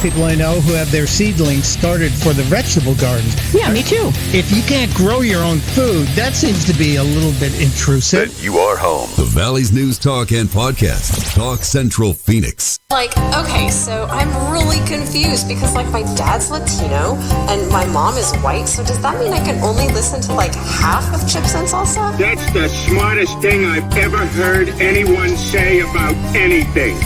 people I know who have their seedlings started for the vegetable garden. Yeah, me too. If you can't grow your own food, that seems to be a little bit intrusive. Then you are home. The Valley's News Talk and Podcast. Talk Central Phoenix. Okay, so I'm really confused because, my dad's Latino and my mom is white, so does that mean I can only listen to, half of Chips and Salsa? That's the smartest thing I've ever heard anyone say about anything.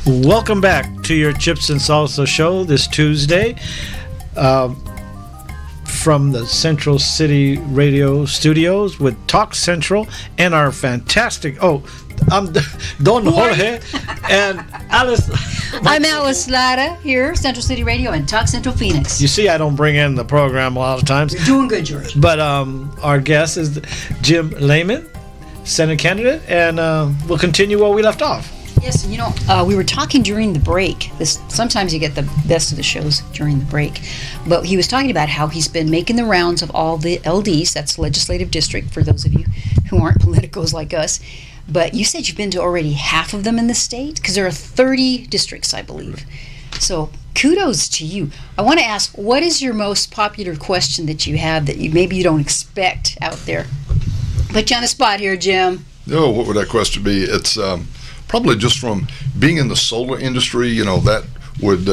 Welcome back to your Chips and Salsa show this Tuesday from the Central City Radio Studios with Talk Central and our fantastic, I'm Don Jorge and Alice. I'm Alice Lara here, Central City Radio and Talk Central Phoenix. You see, I don't bring in the program a lot of times. You're doing good, George. But our guest is Jim Lamon, Senate candidate, and we'll continue where we left off. Yes, we were talking during the break. Sometimes you get the best of the shows during the break. But he was talking about how he's been making the rounds of all the LDs, that's legislative district, for those of you who aren't politicos like us. But you said you've been to already half of them in the state? Because there are 30 districts, I believe. So kudos to you. I want to ask, what is your most popular question that you have that maybe you don't expect out there? Put you on the spot here, Jim. No, what would that question be? It's probably just from being in the solar industry, that would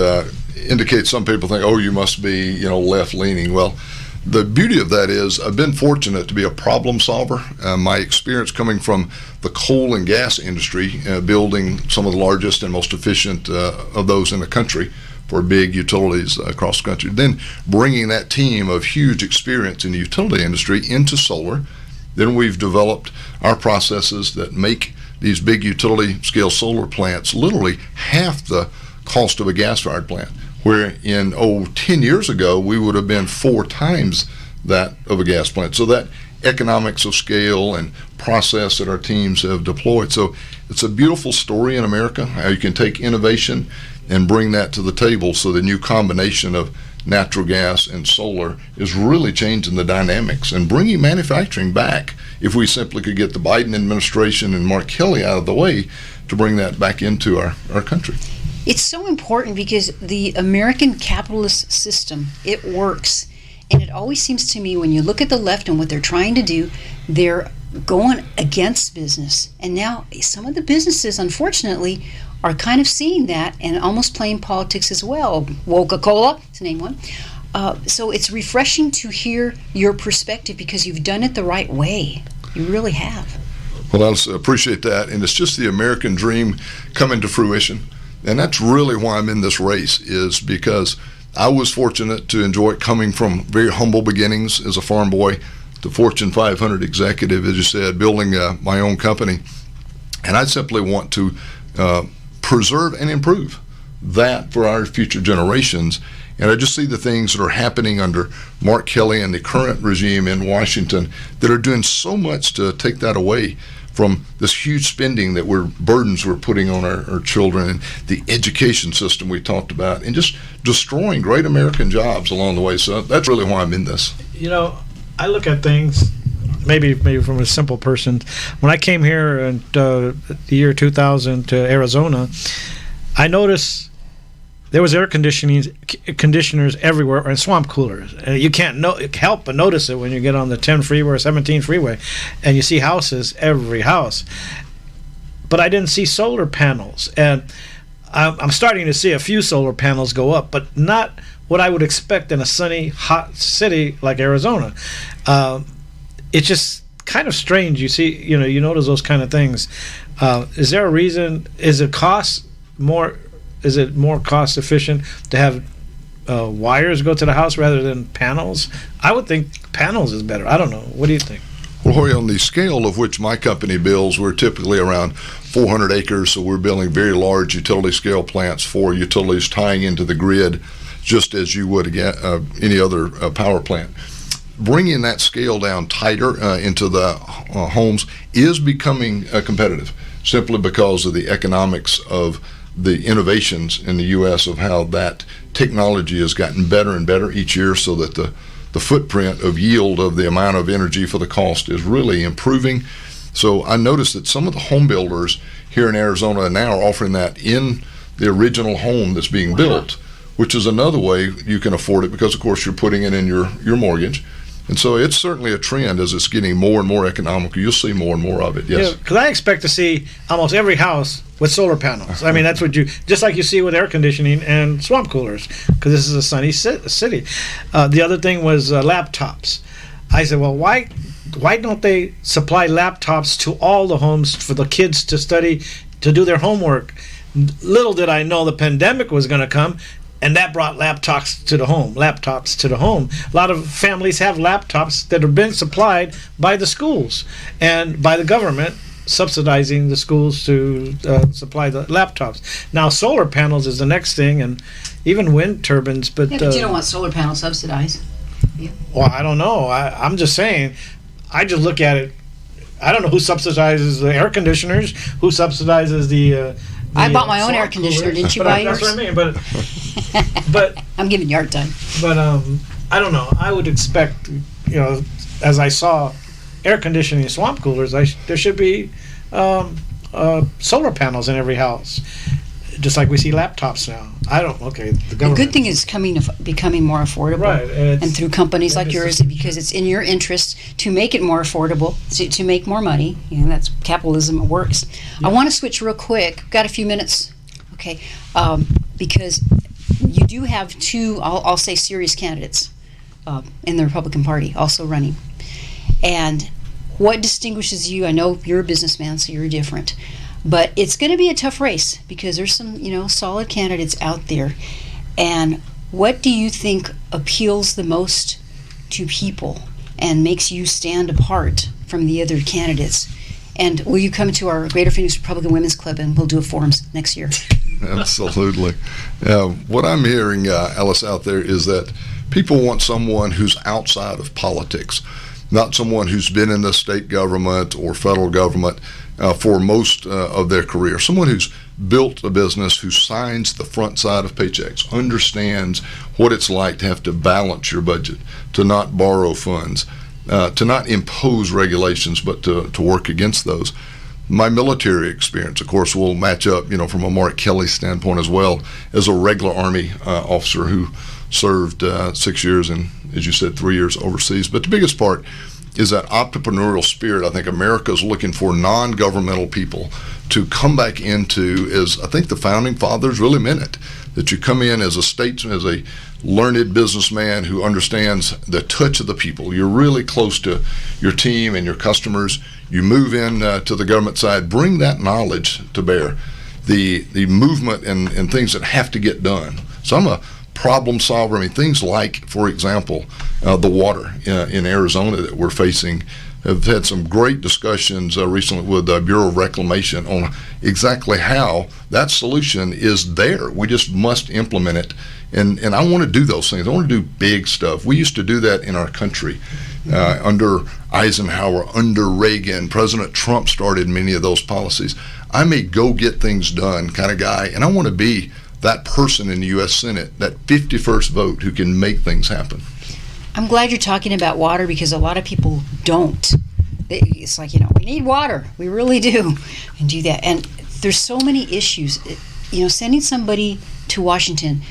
indicate some people think, you must be, left-leaning. Well, the beauty of that is I've been fortunate to be a problem solver. My experience coming from the coal and gas industry, building some of the largest and most efficient of those in the country for big utilities across the country, then bringing that team of huge experience in the utility industry into solar. Then we've developed our processes that make these big utility scale solar plants literally half the cost of a gas-fired plant, where in 10 years ago we would have been 4 times that of a gas plant. So that economics of scale and process that our teams have deployed. So it's a beautiful story in America, how you can take innovation and bring that to the table. So the new combination of natural gas and solar is really changing the dynamics and bringing manufacturing back. If we simply could get the Biden administration and Mark Kelly out of the way to bring that back into our country. It's so important because the American capitalist system, it works. And it always seems to me when you look at the left and what they're trying to do, they're going against business. And now some of the businesses, unfortunately, are kind of seeing that and almost playing politics as well. Coca-Cola, to name one. So it's refreshing to hear your perspective because you've done it the right way. You really have. Well, I appreciate that. And it's just the American dream coming to fruition. And that's really why I'm in this race, is because I was fortunate to enjoy it coming from very humble beginnings as a farm boy to Fortune 500 executive, as you said, building my own company. And I simply want to preserve and improve that for our future generations. And I just see the things that are happening under Mark Kelly and the current regime in Washington that are doing so much to take that away from this huge spending that burdens we're putting on our children, and the education system we talked about, and just destroying great American jobs along the way. So that's really why I'm in this. I look at things maybe from a simple person. When I came here in the year 2000 to Arizona, I noticed there was air conditioners everywhere and swamp coolers. And you can't help but notice it when you get on the 10 freeway or 17 freeway and you see houses, every house. But I didn't see solar panels. And I'm starting to see a few solar panels go up, but not what I would expect in a sunny, hot city like Arizona. It's just kind of strange. You see, you notice those kind of things. Is there a reason? Is it more cost efficient to have wires go to the house rather than panels? I would think panels is better. I don't know. What do you think? Well, Jorge, on the scale of which my company builds, we're typically around 400 acres, so we're building very large utility scale plants for utilities tying into the grid, just as you would any other power plant. Bringing that scale down tighter into the homes is becoming competitive, simply because of the economics of the innovations in the U.S. of how that technology has gotten better and better each year, so that the footprint of yield of the amount of energy for the cost is really improving. So I noticed that some of the home builders here in Arizona now are offering that in the original home that's being built, which is another way you can afford it because, of course, you're putting it in your mortgage. And so it's certainly a trend as it's getting more and more economical. You'll see more and more of it, yes. Because I expect to see almost every house with solar panels. I mean, that's what just like you see with air conditioning and swamp coolers, because this is a sunny city. The other thing was laptops. I said, well, why don't they supply laptops to all the homes for the kids to study, to do their homework? Little did I know the pandemic was going to come, and that brought laptops to the home. A lot of families have laptops that have been supplied by the schools and by the government, subsidizing the schools to supply the laptops. Now, solar panels is the next thing, and even wind turbines. But you don't want solar panels subsidized. Yeah. Well, I don't know. I'm just saying. I just look at it. I don't know who subsidizes the air conditioners, who subsidizes the I bought my own air conditioner. Didn't you buy yours? That's what I mean. But I'm giving you a hard time. But I don't know. I would expect, as I saw air conditioning swamp coolers, there should be solar panels in every house, just like we see laptops now. The government. The good thing is becoming more affordable, right? And through companies like yours, because it's in your interest to make it more affordable, to make more money. That's capitalism works. Yeah. I want to switch real quick. Got a few minutes, okay? Because you do have two, I'll say, serious candidates in the Republican Party also running. And what distinguishes you? I know you're a businessman, so you're different. But it's going to be a tough race because there's some, solid candidates out there. And what do you think appeals the most to people and makes you stand apart from the other candidates? And will you come to our Greater Phoenix Republican Women's Club and we'll do a forums next year? Absolutely. What I'm hearing, Alice, out there is that people want someone who's outside of politics, not someone who's been in the state government or federal government for most of their career. Someone who's built a business, who signs the front side of paychecks, understands what it's like to have to balance your budget, to not borrow funds, to not impose regulations, but to work against those. My military experience, of course, will match up, from a Mark Kelly standpoint as well as a regular Army officer who served 6 years and, as you said, 3 years overseas. But the biggest part is that entrepreneurial spirit. I think America is looking for non-governmental people to come back into, as I think the founding fathers really meant it, that you come in as a statesman, as a learned businessman who understands the touch of the people. You're really close to your team and your customers. You move in to the government side, bring that knowledge to bear, the movement and things that have to get done. So I'm a problem solver. I mean, things like, for example, the water in Arizona that we're facing. I've had some great discussions recently with the Bureau of Reclamation on exactly how that solution is there. We just must implement it. And I want to do those things. I want to do big stuff. We used to do that in our country under Eisenhower, under Reagan. President Trump started many of those policies. I'm a go get things done kind of guy, and I want to be that person in the U.S. Senate, that 51st vote who can make things happen. I'm glad you're talking about water because a lot of people don't. It's like, we need water. We really do. And do that. And there's so many issues. Sending somebody to Washington,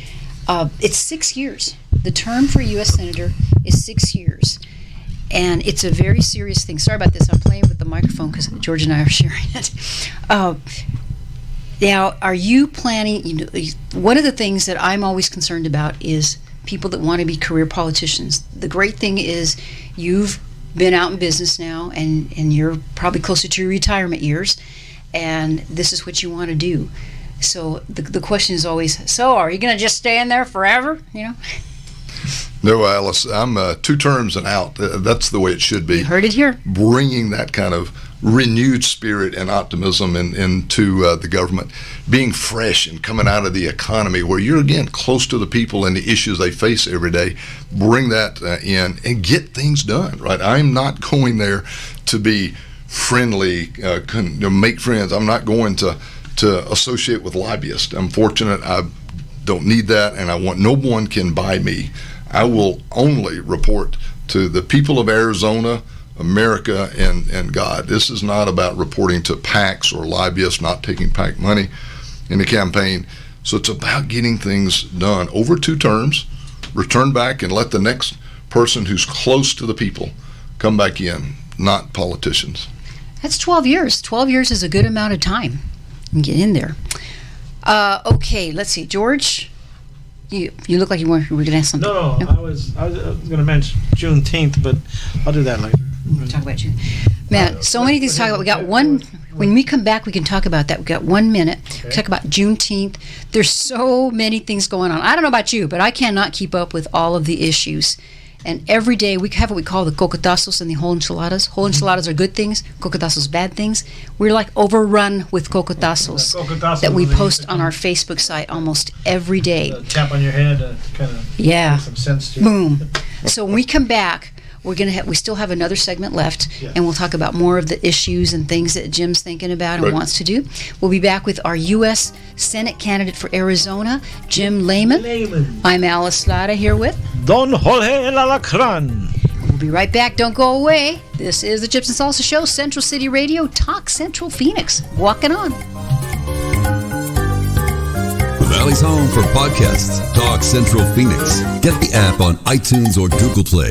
it's 6 years. The term for a U.S. Senator is 6 years. And it's a very serious thing. Sorry about this. I'm playing with the microphone because George and I are sharing it. Now, are you planning, one of the things that I'm always concerned about is people that want to be career politicians. The great thing is you've been out in business now and you're probably closer to your retirement years, and this is what you want to do. So the question is always, so are you going to just stay in there forever, No, Alice, I'm 2 terms and out. That's the way it should be. You heard it here. Bringing that kind of renewed spirit and optimism into the government, being fresh and coming out of the economy where you're, again, close to the people and the issues they face every day. Bring that in and get things done, right? I'm not going there to be friendly, make friends. I'm not going to associate with lobbyists. I'm fortunate I don't need that, and I want no one can buy me. I will only report to the people of Arizona, America, and God. This is not about reporting to PACs or lobbyists, not taking PAC money in the campaign. So it's about getting things done over 2 terms, return back and let the next person who's close to the people come back in, not politicians. That's 12 years. 12 years is a good amount of time. And get in there. Okay, let's see. George, you look like you were going to ask something. No. I was going to mention Juneteenth, but I'll do that later. We'll talk about you. Man, so many things to talk about. We got one. When we come back, we can talk about that. We've got 1 minute. Okay. Talk about Juneteenth. There's so many things going on. I don't know about you, but I cannot keep up with all of the issues. And every day we have what we call the cocotazos and the whole enchiladas. Whole enchiladas are good things, cocotazos bad things. We're like overrun with cocotazos that we post on our Facebook site almost every day. Tap on your head to kind of Yeah. make some sense to it. Boom. So when we come back, we still have another segment left, and we'll talk about more of the issues and things that Jim's thinking about and wants to do. We'll be back with our U.S. Senate candidate for Arizona, Jim Lamon. I'm Alice Lara here with Don Jorge El Alacran. We'll be right back. Don't go away. This is the Chips and Salsa Show, Central City Radio, Talk Central Phoenix. Walking on. The Valley's home for podcasts, Talk Central Phoenix. Get the app on iTunes or Google Play.